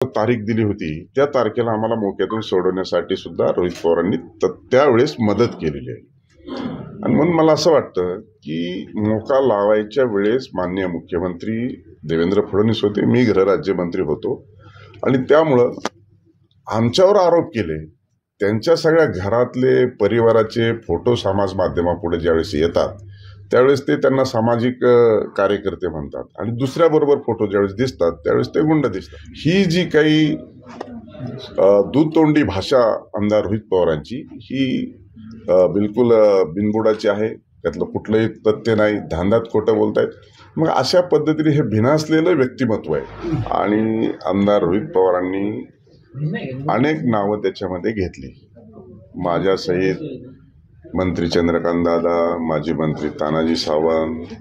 तारीख दिली होती त्या तारखेला आम्हाला मोक्यातून सोडवण्यासाठी सुद्धा रोहित पवारांनी त्यावेळेस मदत केलेली आहे. आणि म्हणून मला असं वाटतं की मोका लावायच्या वेळेस माननीय मुख्यमंत्री देवेंद्र फडणवीस होते, मी गृहराज्यमंत्री होतो आणि त्यामुळं आमच्यावर आरोप केले. त्यांच्या सगळ्या घरातले परिवाराचे फोटो समाज माध्यमापुढे ज्यावेळेस येतात त्यावेळेस ते त्यांना सामाजिक कार्यकर्ते म्हणतात आणि दुसऱ्याबरोबर फोटो ज्यावेळेस दिसतात त्यावेळेस ते गुंड दिसतात. ही जी काही दूधतोंडी भाषा आमदार रोहित पवारांची ही बिलकुल बिनबुडाची आहे. त्यातलं कुठलंही तथ्य नाही, धांदात खोटं बोलतायत. मग अशा पद्धतीने हे भिनासलेलं व्यक्तिमत्व आहे आणि आमदार रोहित पवारांनी अनेक नावं त्याच्यामध्ये घेतली. माझ्या सहित मंत्री चंद्रकांत दादा, माजी मंत्री तानाजी सावंत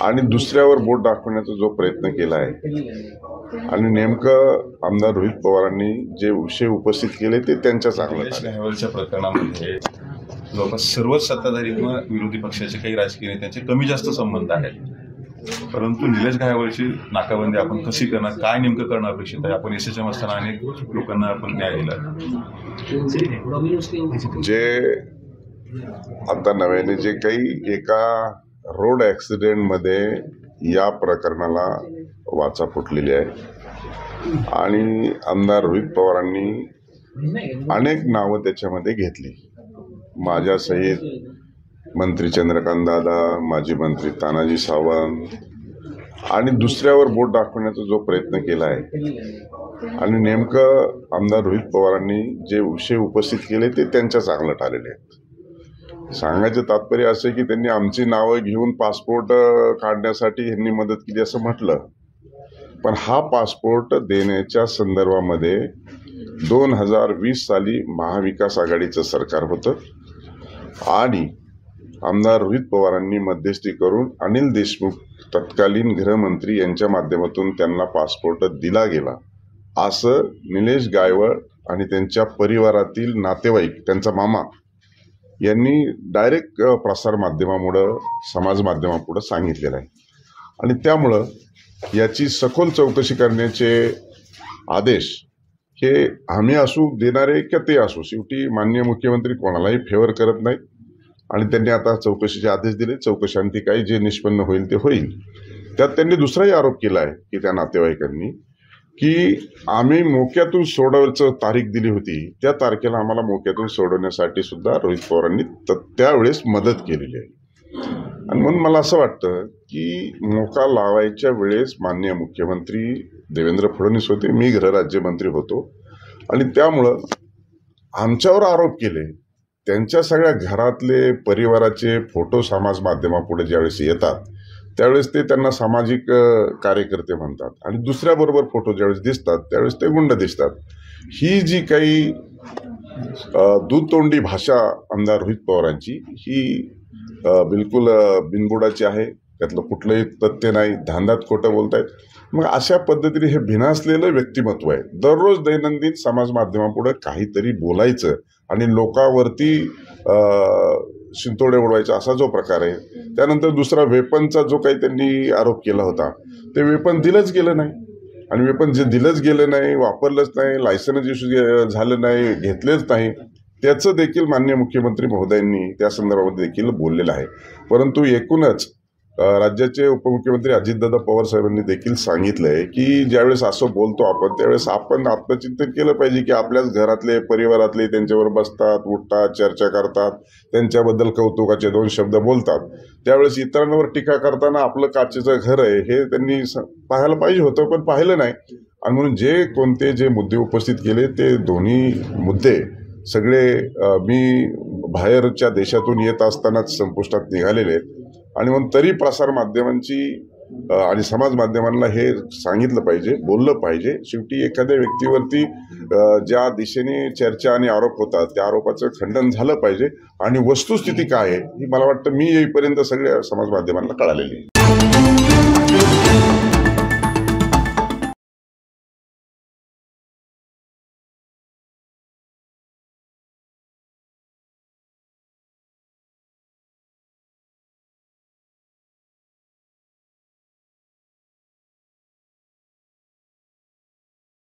आणि दुसऱ्यावर बोट दाखवण्याचा जो प्रयत्न केला आहे आणि नेमकं आमदार रोहित पवारांनी जे विषय उपस्थित केले ते त्यांच्या चांगल्या प्रकरणामध्ये जवळपास सर्वच सत्ताधारी किंवा विरोधी पक्षाचे काही राजकीय नेत्यांचे कमी जास्त संबंध आहेत. परंतु निलेश घायावरची नाकाबंदी आपण कशी करणार, काय नेमकं करणं अपेक्षित आहे? आपण एसएचएम असताना अनेक लोकांना आपण न्याय दिला. जे आता नव्याने जे काही एका रोड ॲक्सिडेंटमध्ये या प्रकरणाला वाचा फुटलेली आहे आणि आमदार रोहित पवारांनी अनेक नावं त्याच्यामध्ये घेतली. माझ्या सहित मंत्री चंद्रकांत दादा, माजी मंत्री तानाजी सावंत आणि दुसऱ्यावर बोट दाखवण्याचा जो प्रयत्न केला आहे आणि नेमकं आमदार रोहित पवारांनी जे विषय उपस्थित केले ते त्यांच्या चांगलं टाळलेले आहेत. सांगायचं तात्पर्य असं की त्यांनी आमची नावं घेऊन पासपोर्ट काढण्यासाठी यांनी मदत केली असं म्हटलं, पण हा पासपोर्ट देण्याच्या संदर्भामध्ये 2020 साली महाविकास आघाडीचं सरकार होतं आणि आमदार रोहित पवारांनी मध्यस्थी करून अनिल देशमुख तत्कालीन गृहमंत्री यांच्या माध्यमातून त्यांना पासपोर्ट दिला गेला असं निलेश गायवळ आणि त्यांच्या परिवारातील नातेवाईक, त्यांचा मामा यांनी डायरेक्ट प्रसार माध्यमामुळं समाज माध्यमापुढं सांगितलेलं आहे. आणि त्यामुळं याची सखोल चौकशी करण्याचे आदेश हे आम्ही असू देणारे का ते असू, शेवटी माननीय मुख्यमंत्री कोणालाही फेवर करत नाहीत आणि त्यांनी आता चौकशीचे आदेश दिले. चौकशांती काही जे निष्पन्न होईल ते होईल. त्यात त्यांनी दुसराही आरोप केला आहे की त्या नातेवाईकांनी की आम्ही मोक्यातून सोडवायचं तारीख दिली होती त्या तारखेला आम्हाला मोक्यातून सोडवण्यासाठी सुद्धा रोहित पवारांनी त्यावेळेस मदत केलेली आहे. आणि म्हणून मला असं वाटतं की मोका लावायच्या वेळेस माननीय मुख्यमंत्री देवेंद्र फडणवीस होते, मी गृहराज्यमंत्री होतो आणि त्यामुळं आमच्यावर आरोप केले. त्यांच्या सगळ्या घरातले परिवाराचे फोटो समाज माध्यमापुढे ज्यावेळेस येतात त्यावेळेस ते त्यांना सामाजिक कार्यकर्ते म्हणतात आणि दुसऱ्याबरोबर फोटो ज्यावेळेस दिसतात त्यावेळेस ते गुंड दिसतात. ही जी काही दूधतोंडी भाषा आमदार रोहित पवारांची ही बिलकुल बिनबुडाची आहे. त्यातलं कुठलंही तथ्य नाही, धांदात खोटं बोलतायत. मग अशा पद्धतीने हे भिनासलेलं व्यक्तिमत्व आहे. दररोज दैनंदिन समाज माध्यमापुढे काहीतरी बोलायचं आणि लोकांवरती शिंतोडे उडवायचा असा जो प्रकार आहे. त्यानंतर दुसरा वेपनचा जो काही त्यांनी आरोप केला होता ते वेपन दिलंच गेलं नाही आणि वेपन जे दिलंच गेलं नाही, वापरलंच नाही, लायसन्स इश्यू झालं नाही, घेतलेच नाही, त्याचं देखील माननीय मुख्यमंत्री महोदयांनी त्या संदर्भामध्ये देखील बोललेलं आहे. परंतु एकूणच राज्याचे उपमुख्यमंत्री अजितदादा पवार साहेबांनी देखील सांगितलंय की ज्यावेळेस असं बोलतो आपण त्यावेळेस आपण आत्मचिंतन केलं पाहिजे की आपल्याच घरातले परिवारातले त्यांच्यावर बसतात, उठतात, चर्चा करतात, त्यांच्याबद्दल कौतुकाचे 2 शब्द बोलतात. त्यावेळेस इतरांवर टीका करताना आपलं काचेचं घर आहे हे त्यांनी पाहायला पाहिजे होतं, पण पाहिलं नाही. आणि म्हणून जे मुद्दे उपस्थित केले ते दोन्ही मुद्दे सगळे मी बाहेरच्या देशातून येत असतानाच संपुष्टात निघालेले आहेत. आणि म्हणून तरी प्रसार माध्यमांची आणि समाज माध्यमांना हे सांगितलं पाहिजे, बोललं पाहिजे. शेवटी एखाद्या व्यक्तीवरती ज्या दिशेने चर्चा आणि आरोप होतात त्या आरोपाचं खंडन झालं पाहिजे आणि वस्तुस्थिती काय आहे ही मला वाटतं मी येईपर्यंत सगळ्या समाज माध्यमांना कळालेली आहे.